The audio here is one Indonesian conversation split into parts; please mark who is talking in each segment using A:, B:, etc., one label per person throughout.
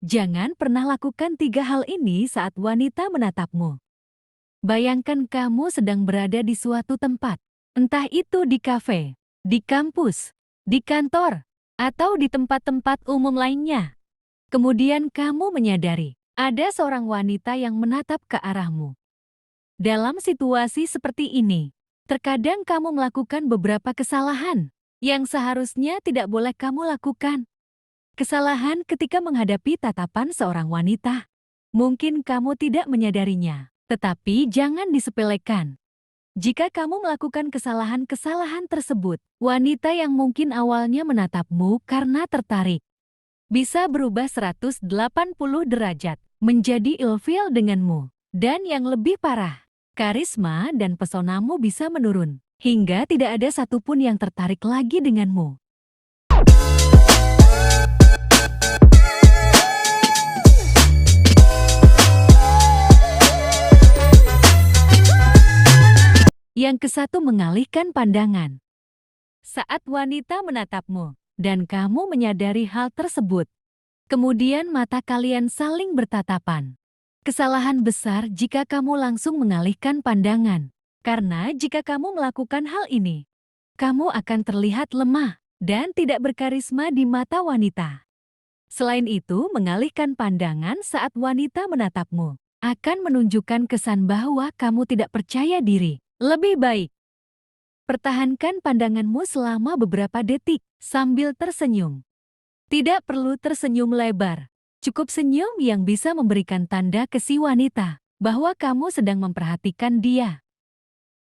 A: Jangan pernah lakukan tiga hal ini saat wanita menatapmu. Bayangkan kamu sedang berada di suatu tempat, entah itu di kafe, di kampus, di kantor, atau di tempat-tempat umum lainnya. Kemudian kamu menyadari ada seorang wanita yang menatap ke arahmu. Dalam situasi seperti ini, terkadang kamu melakukan beberapa kesalahan yang seharusnya tidak boleh kamu lakukan. Kesalahan ketika menghadapi tatapan seorang wanita. Mungkin kamu tidak menyadarinya, tetapi jangan disepelekan. Jika kamu melakukan kesalahan-kesalahan tersebut, wanita yang mungkin awalnya menatapmu karena tertarik, bisa berubah 180 derajat menjadi ilfil denganmu. Dan yang lebih parah, karisma dan pesonamu bisa menurun, hingga tidak ada satupun yang tertarik lagi denganmu. Yang kesatu, mengalihkan pandangan. Saat wanita menatapmu, dan kamu menyadari hal tersebut, kemudian mata kalian saling bertatapan. Kesalahan besar jika kamu langsung mengalihkan pandangan. Karena jika kamu melakukan hal ini, kamu akan terlihat lemah dan tidak berkarisma di mata wanita. Selain itu, mengalihkan pandangan saat wanita menatapmu akan menunjukkan kesan bahwa kamu tidak percaya diri. Lebih baik, pertahankan pandanganmu selama beberapa detik sambil tersenyum. Tidak perlu tersenyum lebar. Cukup senyum yang bisa memberikan tanda ke si wanita bahwa kamu sedang memperhatikan dia.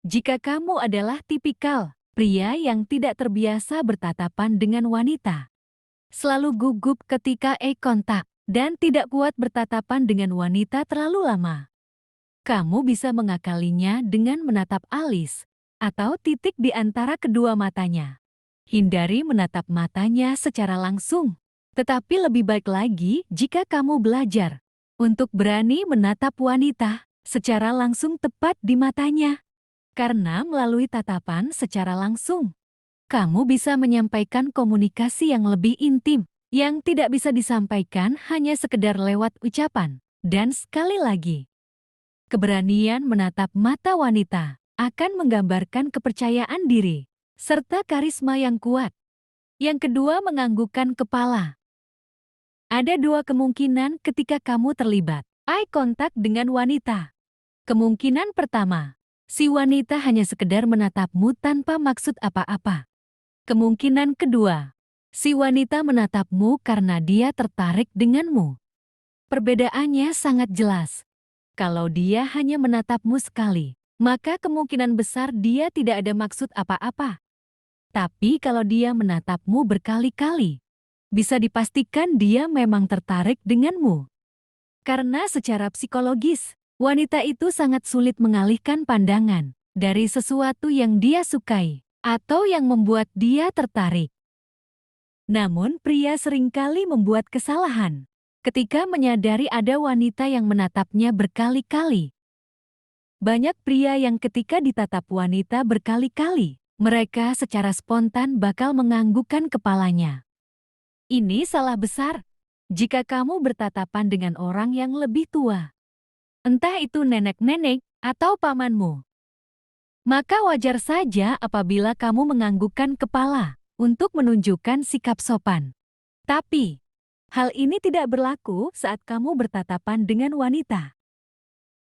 A: Jika kamu adalah tipikal pria yang tidak terbiasa bertatapan dengan wanita, selalu gugup ketika eye contact, dan tidak kuat bertatapan dengan wanita terlalu lama, kamu bisa mengakalinya dengan menatap alis atau titik di antara kedua matanya. Hindari menatap matanya secara langsung, tetapi lebih baik lagi jika kamu belajar untuk berani menatap wanita secara langsung tepat di matanya. Karena melalui tatapan secara langsung, kamu bisa menyampaikan komunikasi yang lebih intim, yang tidak bisa disampaikan hanya sekedar lewat ucapan. Dan sekali lagi, keberanian menatap mata wanita akan menggambarkan kepercayaan diri serta karisma yang kuat. Yang kedua, menganggukkan kepala. Ada dua kemungkinan ketika kamu terlibat eye contact dengan wanita. Kemungkinan pertama, si wanita hanya sekedar menatapmu tanpa maksud apa-apa. Kemungkinan kedua, si wanita menatapmu karena dia tertarik denganmu. Perbedaannya sangat jelas. Kalau dia hanya menatapmu sekali, maka kemungkinan besar dia tidak ada maksud apa-apa. Tapi kalau dia menatapmu berkali-kali, bisa dipastikan dia memang tertarik denganmu. Karena secara psikologis, wanita itu sangat sulit mengalihkan pandangan dari sesuatu yang dia sukai atau yang membuat dia tertarik. Namun pria seringkali membuat kesalahan ketika menyadari ada wanita yang menatapnya berkali-kali. Banyak pria yang ketika ditatap wanita berkali-kali, mereka secara spontan bakal menganggukkan kepalanya. Ini salah besar jika kamu bertatapan dengan orang yang lebih tua, entah itu nenek-nenek atau pamanmu. Maka wajar saja apabila kamu menganggukkan kepala untuk menunjukkan sikap sopan. Tapi, hal ini tidak berlaku saat kamu bertatapan dengan wanita.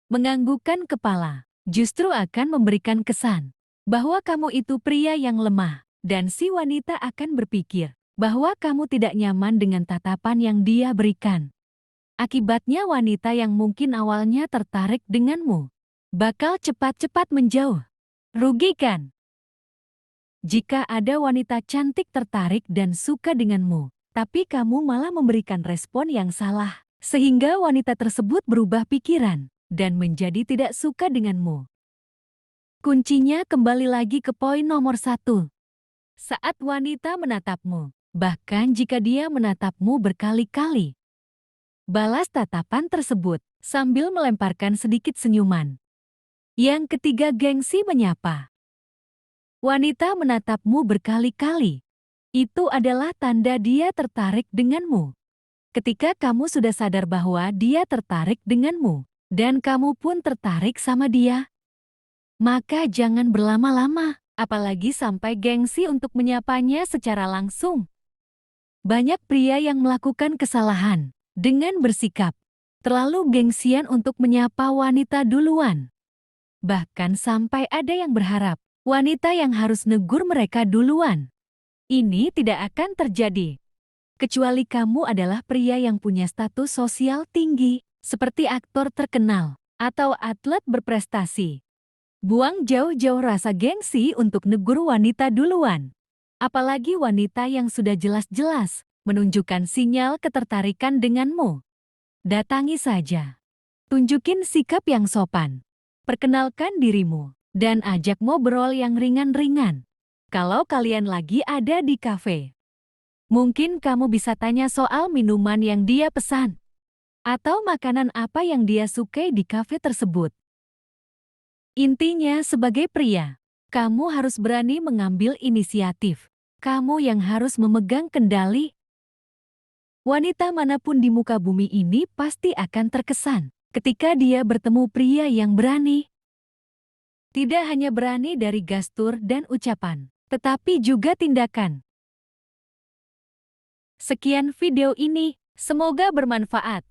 A: Menganggukkan kepala justru akan memberikan kesan bahwa kamu itu pria yang lemah, dan si wanita akan berpikir bahwa kamu tidak nyaman dengan tatapan yang dia berikan. Akibatnya wanita yang mungkin awalnya tertarik denganmu bakal cepat-cepat menjauh. Rugi kan? Jika ada wanita cantik tertarik dan suka denganmu, tapi kamu malah memberikan respon yang salah, sehingga wanita tersebut berubah pikiran dan menjadi tidak suka denganmu. Kuncinya kembali lagi ke poin nomor 1. Saat wanita menatapmu, bahkan jika dia menatapmu berkali-kali, balas tatapan tersebut sambil melemparkan sedikit senyuman. Yang ketiga, gengsi menyapa. Wanita menatapmu berkali-kali. Itu adalah tanda dia tertarik denganmu. Ketika kamu sudah sadar bahwa dia tertarik denganmu, dan kamu pun tertarik sama dia, maka jangan berlama-lama, apalagi sampai gengsi untuk menyapanya secara langsung. Banyak pria yang melakukan kesalahan dengan bersikap terlalu gengsian untuk menyapa wanita duluan. Bahkan sampai ada yang berharap wanita yang harus negur mereka duluan. Ini tidak akan terjadi kecuali kamu adalah pria yang punya status sosial tinggi, seperti aktor terkenal atau atlet berprestasi. Buang jauh-jauh rasa gengsi untuk negur wanita duluan. Apalagi wanita yang sudah jelas-jelas menunjukkan sinyal ketertarikan denganmu. Datangi saja. Tunjukin sikap yang sopan. Perkenalkan dirimu, dan ajak ngobrol yang ringan-ringan. Kalau kalian lagi ada di kafe, mungkin kamu bisa tanya soal minuman yang dia pesan, atau makanan apa yang dia sukai di kafe tersebut. Intinya, sebagai pria, kamu harus berani mengambil inisiatif. Kamu yang harus memegang kendali. Wanita manapun di muka bumi ini pasti akan terkesan ketika dia bertemu pria yang berani. Tidak hanya berani dari gestur dan ucapan, tetapi juga tindakan. Sekian video ini, semoga bermanfaat.